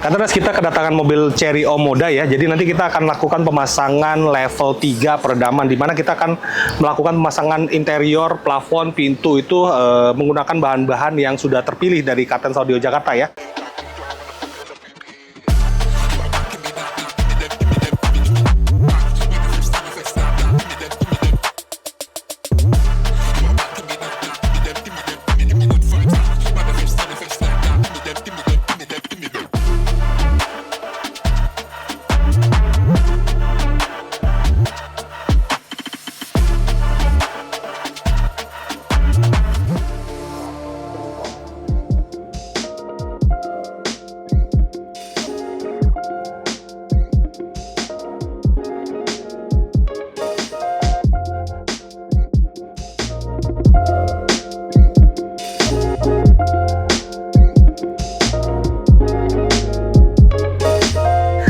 Karena kita kedatangan mobil Chery Omoda ya, jadi nanti kita akan lakukan pemasangan level 3 peredaman, di mana kita akan melakukan pemasangan interior, plafon, pintu itu menggunakan bahan-bahan yang sudah terpilih dari Kartens Audio Jakarta ya.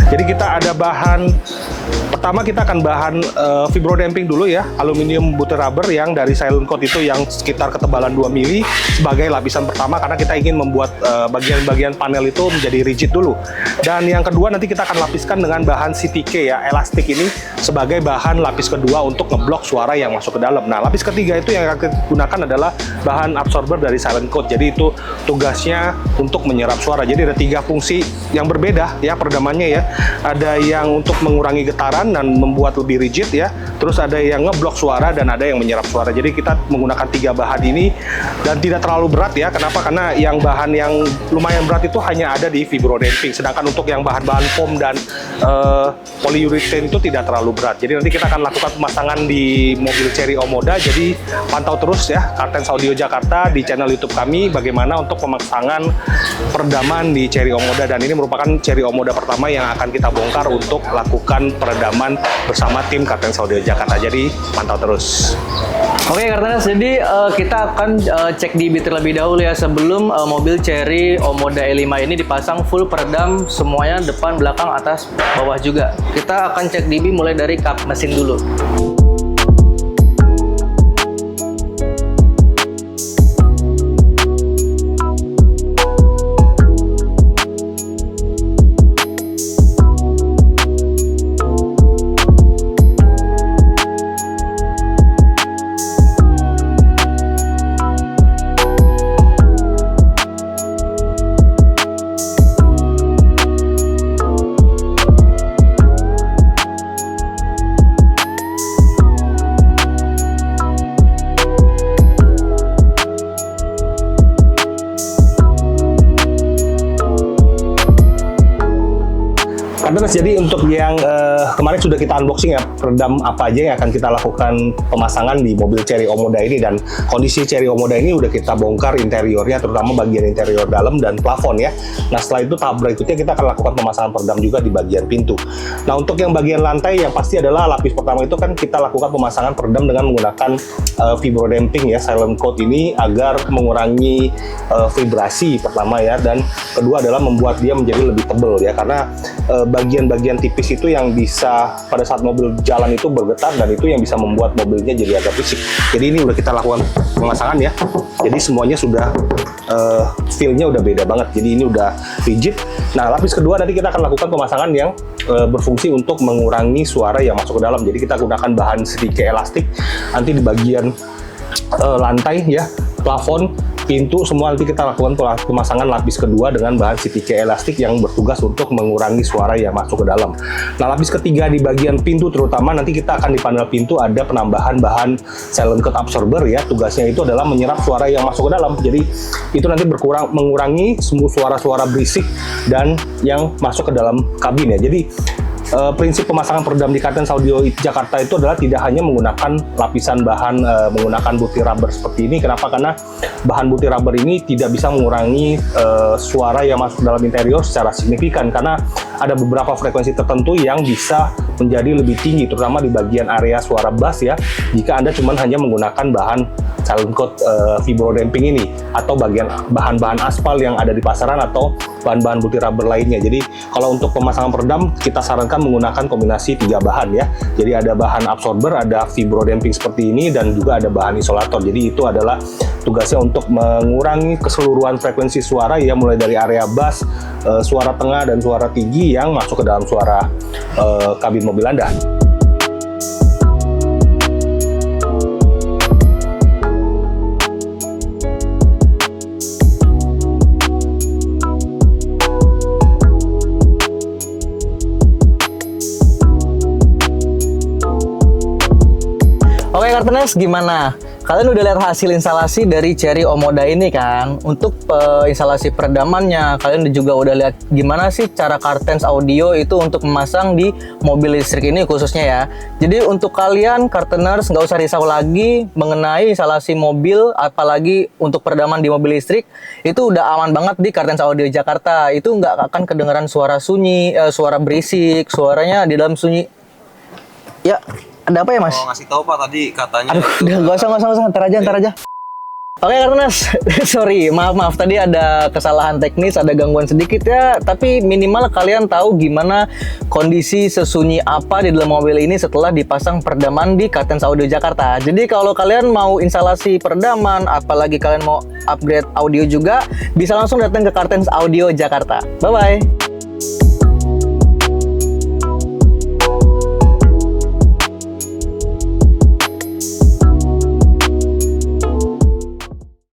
Jadi kita ada bahan, pertama kita akan bahan vibrodamping dulu ya, aluminium butir rubber yang dari silent coat itu yang sekitar ketebalan 2 mili sebagai lapisan pertama, karena kita ingin membuat bagian-bagian panel itu menjadi rigid dulu. Dan yang kedua nanti kita akan lapiskan dengan bahan CTK ya, elastik ini sebagai bahan lapis kedua untuk ngeblok suara yang masuk ke dalam. Nah, lapis ketiga itu yang akan kita gunakan adalah bahan absorber dari silent coat. Jadi itu tugasnya untuk menyerap suara. Jadi ada 3 fungsi yang berbeda ya peredamannya ya. Ada yang untuk mengurangi getaran dan membuat lebih rigid ya. Terus ada yang ngeblok suara dan ada yang menyerap suara. Jadi kita menggunakan 3 bahan ini dan tidak terlalu berat ya. Kenapa? Karena yang bahan yang lumayan berat itu hanya ada di vibrodamping. Sedangkan untuk yang bahan-bahan foam dan polyurethane itu tidak terlalu berat. Jadi nanti kita akan lakukan pemasangan di mobil Chery Omoda. Jadi pantau terus ya Kartens Audio Jakarta di channel YouTube kami bagaimana untuk pemasangan peredaman di Chery Omoda, dan ini merupakan Chery Omoda pertama yang akan kita bongkar untuk lakukan peredaman bersama tim Kartens Audio Jakarta. Jadi pantau terus. Oke Kartens, jadi kita akan cek DB terlebih dahulu ya sebelum mobil Chery Omoda E5 ini dipasang full peredam semuanya, depan, belakang, atas, bawah juga. Kita akan cek DB mulai dari kap mesin dulu. Jadi untuk yang kemarin sudah kita unboxing ya, peredam apa aja yang akan kita lakukan pemasangan di mobil Chery Omoda ini, dan kondisi Chery Omoda ini udah kita bongkar interiornya, terutama bagian interior dalam dan plafon ya. Nah setelah itu tahap berikutnya kita akan lakukan pemasangan peredam juga di bagian pintu. Nah untuk yang bagian lantai yang pasti adalah lapis pertama itu kan kita lakukan pemasangan peredam dengan menggunakan vibrodamping ya, silent coat ini agar mengurangi vibrasi pertama ya, dan kedua adalah membuat dia menjadi lebih tebal ya, karena bagian-bagian tipis itu yang bisa pada saat mobil jalan itu bergetar, dan itu yang bisa membuat mobilnya jadi agak berisik. Jadi ini udah kita lakukan pemasangan ya, jadi semuanya sudah feel-nya udah beda banget, jadi ini udah rigid. Nah lapis kedua nanti kita akan lakukan pemasangan yang berfungsi untuk mengurangi suara yang masuk ke dalam. Jadi kita gunakan bahan sedikit elastik nanti di bagian lantai ya, plafon, pintu, semua nanti kita lakukan pemasangan lapis kedua dengan bahan CTK elastik yang bertugas untuk mengurangi suara yang masuk ke dalam. Nah lapis ketiga di bagian pintu terutama nanti kita akan di panel pintu ada penambahan bahan silent coat absorber ya, tugasnya itu adalah menyerap suara yang masuk ke dalam. Jadi itu nanti mengurangi semua suara-suara berisik dan yang masuk ke dalam kabin ya. Jadi prinsip pemasangan peredam di Kartens Audio Jakarta itu adalah tidak hanya menggunakan lapisan bahan menggunakan butir rubber seperti ini. Kenapa? Karena bahan butir rubber ini tidak bisa mengurangi suara yang masuk dalam interior secara signifikan, karena ada beberapa frekuensi tertentu yang bisa menjadi lebih tinggi, terutama di bagian area suara bass ya, jika Anda cuma hanya menggunakan bahan silent coat vibro damping ini, atau bahan-bahan aspal yang ada di pasaran atau bahan-bahan multi rubber lainnya. Jadi kalau untuk pemasangan peredam kita sarankan menggunakan kombinasi 3 bahan ya. Jadi ada bahan absorber, ada vibro damping seperti ini, dan juga ada bahan isolator. Jadi itu adalah tugasnya untuk mengurangi keseluruhan frekuensi suara ya, mulai dari area bass, suara tengah dan suara tinggi yang masuk ke dalam suara kabin mobil Anda. Oke Kartens, gimana? Kalian udah lihat hasil instalasi dari Cherry Omoda ini kan? Untuk instalasi peredamannya, kalian juga udah lihat gimana sih cara Kartens Audio itu untuk memasang di mobil listrik ini khususnya ya. Jadi untuk kalian Karteners nggak usah risau lagi mengenai instalasi mobil, apalagi untuk peredaman di mobil listrik, itu udah aman banget di Kartens Audio Jakarta. Itu nggak akan kedengeran suara sunyi, suara berisik, suaranya di dalam sunyi. Ya, ada apa ya Mas? Oh, ngasih tahu Pak tadi katanya. Aduh, udah nggak usah, ntar aja. Oke Kartens, sorry, maaf tadi ada kesalahan teknis, ada gangguan sedikit ya. Tapi minimal kalian tahu gimana kondisi sesunyi apa di dalam mobil ini setelah dipasang peredaman di Kartens Audio Jakarta. Jadi kalau kalian mau instalasi peredaman, apalagi kalian mau upgrade audio juga, bisa langsung datang ke Kartens Audio Jakarta. Bye bye.